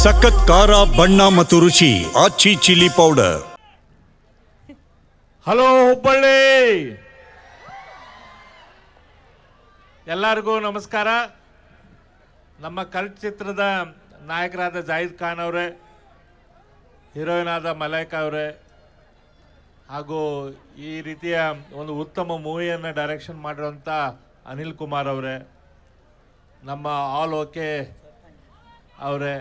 ಸಖತ್ ಖಾರ ಬಣ್ಣ ಮತ್ತು ರುಚಿ ಆಚಿ ಚಿಲ್ಲಿ ಪೌಡರ್. ಹಲೋ ಹುಬ್ಬಳ್ಳಿ, ಎಲ್ಲರಿಗೂ ನಮಸ್ಕಾರ. ನಮ್ಮ ಕಲ್ಟ್ ಚಿತ್ರದ ನಾಯಕರಾದ ಜಾಹಿದ್ ಖಾನ್ ಅವರೇ, ಹೀರೋಯಿನ್ ಆದ ಮಲೈಕಾ ಅವರೇ, ಹಾಗೂ ಈ ರೀತಿಯ ಒಂದು ಉತ್ತಮ ಮೂವಿಯನ್ನು ಡೈರೆಕ್ಷನ್ ಮಾಡಿರುವಂಥ ಅನಿಲ್ ಕುಮಾರ್ ಅವರೇ, ನಮ್ಮ ಆಲ್ ಓಕೆ ಅವರೇ,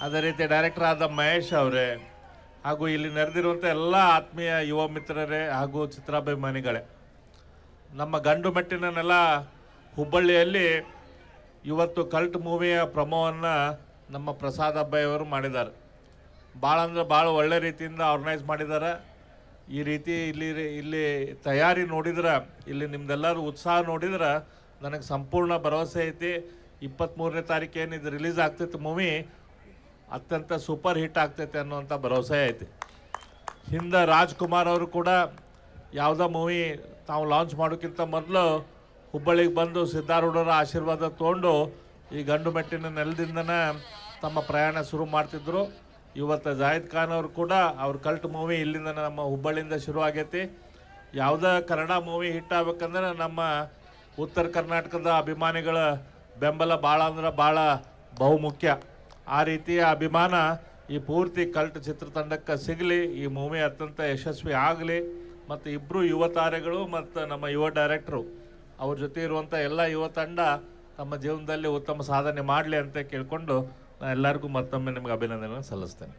ಅದೇ ರೀತಿ ಡೈರೆಕ್ಟರ್ ಆದ ಮಹೇಶ್ ಅವರೇ, ಹಾಗೂ ಇಲ್ಲಿ ನೆರೆದಿರುವಂಥ ಎಲ್ಲ ಆತ್ಮೀಯ ಯುವ ಮಿತ್ರರೇ ಹಾಗೂ ಚಿತ್ರಾಭಿಮಾನಿಗಳೇ, ನಮ್ಮ ಗಂಡು ಮೆಟ್ಟಿನನ್ನೆಲ್ಲ ಹುಬ್ಬಳ್ಳಿಯಲ್ಲಿ ಇವತ್ತು ಕಲ್ಟ್ ಮೂವಿಯ ಪ್ರಮೋವನ್ನು ನಮ್ಮ ಪ್ರಸಾದ್ ಅಬ್ಬಯ್ಯವರು ಮಾಡಿದ್ದಾರೆ. ಭಾಳ ಅಂದರೆ ಭಾಳ ಒಳ್ಳೆ ರೀತಿಯಿಂದ ಆರ್ಗನೈಸ್ ಮಾಡಿದ್ದಾರೆ. ಈ ರೀತಿ ಇಲ್ಲಿ ತಯಾರಿ ನೋಡಿದ್ರೆ, ಇಲ್ಲಿ ನಿಮ್ದೆಲ್ಲರೂ ಉತ್ಸಾಹ ನೋಡಿದ್ರೆ ನನಗೆ ಸಂಪೂರ್ಣ ಭರವಸೆ ಐತಿ. 23ನೇ ತಾರೀಕು ಏನು ಇದು ರಿಲೀಸ್ ಆಗ್ತೈತೆ ಮೂವಿ, ಅತ್ಯಂತ ಸೂಪರ್ ಹಿಟ್ ಆಗ್ತೈತೆ ಅನ್ನುವಂಥ ಭರವಸೆ ಐತಿ. ಹಿಂದೆ ರಾಜ್ಕುಮಾರ್ ಅವರು ಕೂಡ ಯಾವುದೋ ಮೂವಿ ತಾವು ಲಾಂಚ್ ಮಾಡೋಕ್ಕಿಂತ ಮೊದಲು ಹುಬ್ಬಳ್ಳಿಗೆ ಬಂದು ಸಿದ್ಧಾರೂಢರ ಆಶೀರ್ವಾದ ತೊಗೊಂಡು ಈ ಗಂಡು ಮೆಟ್ಟಿನ ನೆಲದಿಂದನೇ ತಮ್ಮ ಪ್ರಯಾಣ ಶುರು ಮಾಡ್ತಿದ್ರು. ಇವತ್ತು ಜಾಹಿದ್ ಖಾನ್ ಅವರು ಕೂಡ ಅವ್ರ ಕಲ್ಟ್ ಮೂವಿ ಇಲ್ಲಿಂದ ನಮ್ಮ ಹುಬ್ಬಳ್ಳಿಯಿಂದ ಶುರು ಆಗೈತಿ. ಯಾವುದೇ ಕನ್ನಡ ಮೂವಿ ಹಿಟ್ ಆಗ್ಬೇಕಂದ್ರೆ ನಮ್ಮ ಉತ್ತರ ಕರ್ನಾಟಕದ ಅಭಿಮಾನಿಗಳ ಬೆಂಬಲ ಭಾಳ ಅಂದ್ರೆ ಭಾಳ ಬಹುಮುಖ್ಯ. ಆ ರೀತಿಯ ಅಭಿಮಾನ ಈ ಪೂರ್ತಿ ಕಲ್ಟ್ ಚಿತ್ರತಂಡಕ್ಕೆ ಸಿಗಲಿ, ಈ ಮೂವಿ ಅತ್ಯಂತ ಯಶಸ್ವಿ ಆಗಲಿ, ಮತ್ತು ಇಬ್ಬರು ಯುವ ತಾರೆಗಳು ಮತ್ತು ನಮ್ಮ ಯುವ ಡೈರೆಕ್ಟ್ರು ಅವ್ರ ಜೊತೆ ಇರುವಂಥ ಎಲ್ಲ ಯುವ ತಂಡ ತಮ್ಮ ಜೀವನದಲ್ಲಿ ಉತ್ತಮ ಸಾಧನೆ ಮಾಡಲಿ ಅಂತ ಕೇಳಿಕೊಂಡು ನಾನು ಎಲ್ಲರಿಗೂ ಮತ್ತೊಮ್ಮೆ ನಿಮಗೆ ಅಭಿನಂದನೆ ಸಲ್ಲಿಸ್ತೇನೆ.